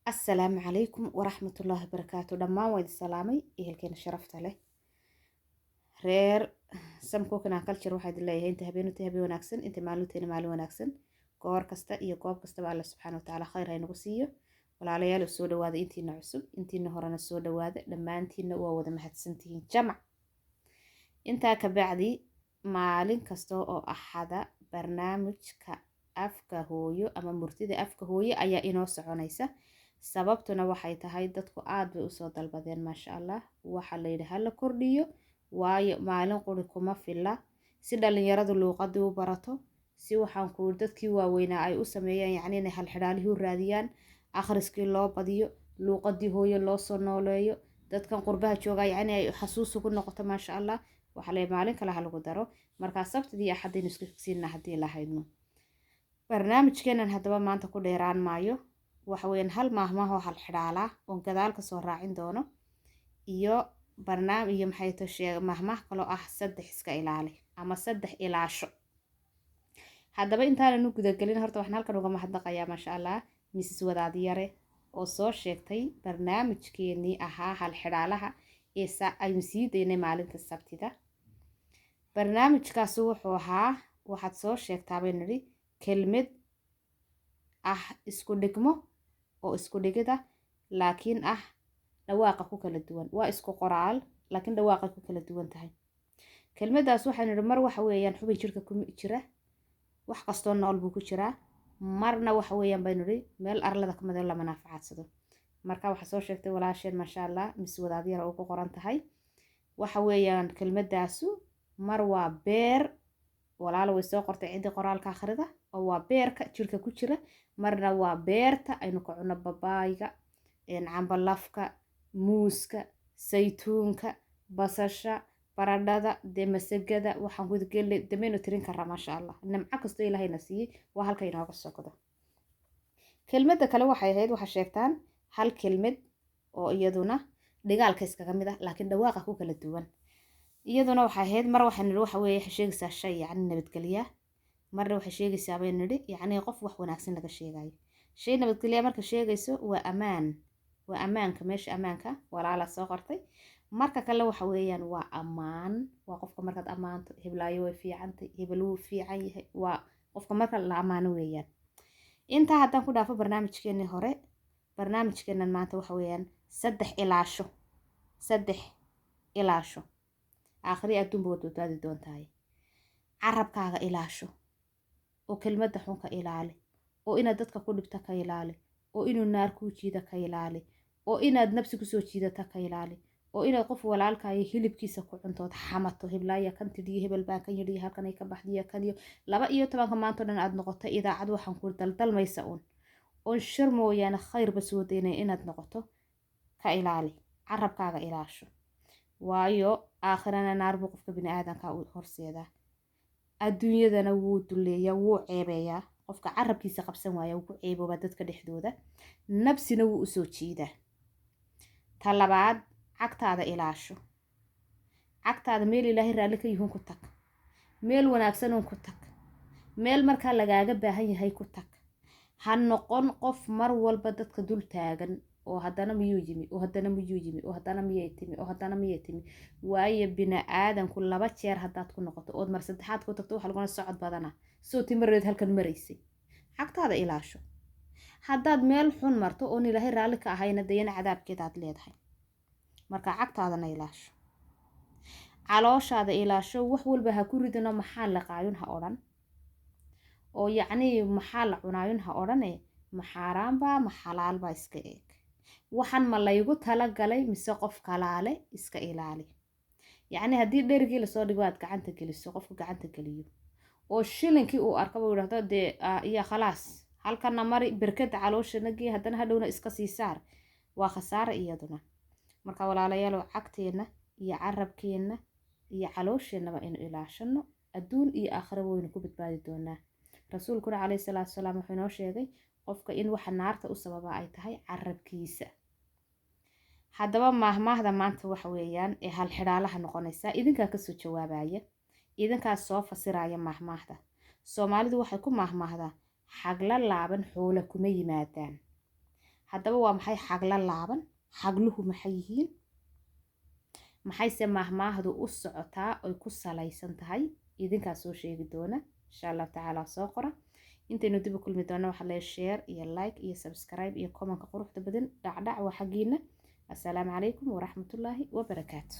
السلام عليكم ورحمة الله وبركاته. دمان ويد السلامي إهلكين شرفت له reer samkookana culture waxaad leeyahay inta habeen wanaagsan inta maalinteena maalin wanaagsan goor kasta iyo goob kastaba alla subxaanahu wa ta'aala khayr ha inagu siiyo walaalayaal soo dhawaada intiina cusub intiina horena soo dhawaada dhammaantiina waa wada mahadsantihiin jamac intaa ka bacdi maalin kasta oo axada barnaamijka afka hooyo ama murtida afka hooyo ayaa inoo soconaysa sababtuna waxay tahay dadku aad bay usoo dalbadeen maasha allah waxa la yidhi hala kordhiyo waayo maalin quri kuma filla si dhalinyaradu luuqadii u barato si waxaan ku dadkii waaweynaa ay u sameeyaan yacni inay hal xidhaalihii u raadiyaan akhriskii loo badiyo luuqadii hooyo loo soo nooleeyo dadkan qurbaha joogaa yacni ay xasuus ugu noqoto maasha allah waxa la maalin kale ha lagu daro markaa sabtidii axadaynu isku xigsiinna haddii lahaydno barnaamijkeenan haddaba maanta ku dheeraan maayo waxa weeyaan hal maahmaahoo hal xidhaalaa oon gadaal ka soo raacin doono iyo barnaamij iyo maxay tahay mahmaah kaloo ah saddex iska ilaali ama saddex ilaasho haddaba intaananu gudagelin horta waxaan halkan uga mahadnaqayaa maasha allah Mrs. Wadaadiyare oo soo sheegtay barnaamijkeenii ahaa hal xidhaalaha ee aynu sii daynay maalinta sabtida barnaamijkaasi wuxuu ahaa waxaad soo sheegtaa bay nidhi kelmad ah isku dhigmo oo isku dhigida laakiin ah dhawaaqa ku kala duwan waa isku qoraal laakiin dhawaaqa ku kala duwan tahay kelmadaas waxaan nidhi mar waxa weeyaan xubin jirka ku jira wax kastoo nool buu ku jiraa marna waxa weeyaan baynu nidhi meel arlada ka mid ah la manaafacadsado marka waxa soo sheegtay walaasheen maasha allah Miss Wadaadiyare oo ku qoran tahay waxa weeyaan kelmadaasu mar waa beer walaalo way soo qortay cidii qoraalka akhrida oo waa beerka jirka ku jira marna waa beerta aynu ku cuno babaayga cambalafka muuska saytuunka basasha baradhada masagada waxaan ku gelay dameyno tirin karaa maasha allah nimco kasto ilaahayna siiyey waa halka inooga socdo kelmadda kale waxay ahayd waxa sheegtaan hal kelmad oo iyaduna dhigaalka iskaga mid ah laakiin dhawaaqa ku kala duwan iyaduna waxay ahayd mar waxaan nidhi waxa weeye sheegaysaa shay yacni nabadgelya marna waxay sheegaysaa bay nidhi yacni qof wax wanaagsan laga sheegayo shay nabadgelya marka sheegayso waa ammaanka meesha ammaanka walaala soo qortay marka kale waxa weeyaan waa ammaan waa qofka markaad ammaanto heblaayo way fiicantay hebel wuu fiican yahay waa qofka marka la ammaano weeyaan intaa haddaan ku dhaafo barnaamijkeenii hore barnaamijkeenan maanta waxa weeyaan saddex ilaasho aakhiri adduunba waad badbaadi doontahay carabkaaga ilaasho oo kelmadda xun ka ilaali oo inaad dadka ku dhibta ka ilaali oo inuu naar kuu jiida ka ilaali oo inaad nafsi kusoo jiidata ka ilaali oo inaad qof walaalkaayo hilibkiisa ku cuntood xamato heblaaya kan tidhiyo hebel baan kan yidhi halkan ay ka baxdiya kan iyo 12 maantoo dhan aad noqoto idaacad waxaan ku daldalmaysa oon shir mooyaane khayrba soo daynay inaad noqoto ka ilaali carabkaaga ilaasho waayo aakhirana naar buu qofka bini aadanka u horseedaa adduunyadana wuu duleeyaa wuu ceebeeyaa qofka carabkiisa qabsan waaya wuu ku ceebooba dadka dhexdooda nafsina wuu u soo jiidaa talabaad cagtaada ilaasho cagtaada meel ilaahay raalli ka yihiin ku tag meel wanaagsan ku tag meel markaa lagaaga baahan yahay ku tag ha noqon qof mar walba dadka dul taagan oo haddana miyuu yimi oo haddana miyuu yimi oo haddana miyay timi waayo bini aadanku 2 jeer haddaad ku noqoto ood mar saddexaad ku tagto waxa laguna socod badana soo timareed halkan maraysay cagtaada ilaasho haddaad meel xun marto oo ilaahay raalli ka ahayna dayana cadaabkeeda aad leedahay marka cagtaadana ilaasho calooshaada ilaasho wax walba ha ku ridano maxaa la qaayun ha odhan oo yacni maxaa la cunaayun ha odhane maxaaraanba ma xalaalba iska eeg waxaan ma laygu talagalay mise qof kalaale iska ilaali yacni haddii dherigii lasoo dhigo aad gacanta geliso qofka gacanta geliyo oo shilinkii uu arkaba uu yidhaahdo dee iyo khalaas halkana mari berkada calooshana gee haddana hadhowna iska sii saar waa khasaare iyaduna marka walaalayaal cagteena iyo carabkeena iyo caloosheenaba inu ilaashano adduun iyo aakhira waynu ku badbaadi doonaa rasuulkuna calayhi salaatu wasalaam wuxuu inoo sheegay qofka in waxa naarta u sababa ay tahay carabkiisa haddaba maahmaahda maanta waxa weeyaan ee hal xidhaalaha noqonaysa idinkaa kasoo jawaabaya idinkaa soo fasiraya maahmaahda soomaalidu waxay ku maahmaahdaa xagla laaban xoolo kuma yimaadaan haddaba waa maxay xagla laaban? xagluhu maxay yihiin? maxayse maahmaahdu u socotaa oy ku salaysan tahay? idinkaa soo sheegi doona insha allah tacaala. soo qora. intaynu dib u kulmi doona waxaa leeyahay share iyo like iyo subscribe iyo comment quruxda badan. dhacdhac waa xagiina. assalaamu calaykum waraxmatullaahi wabarakaatu.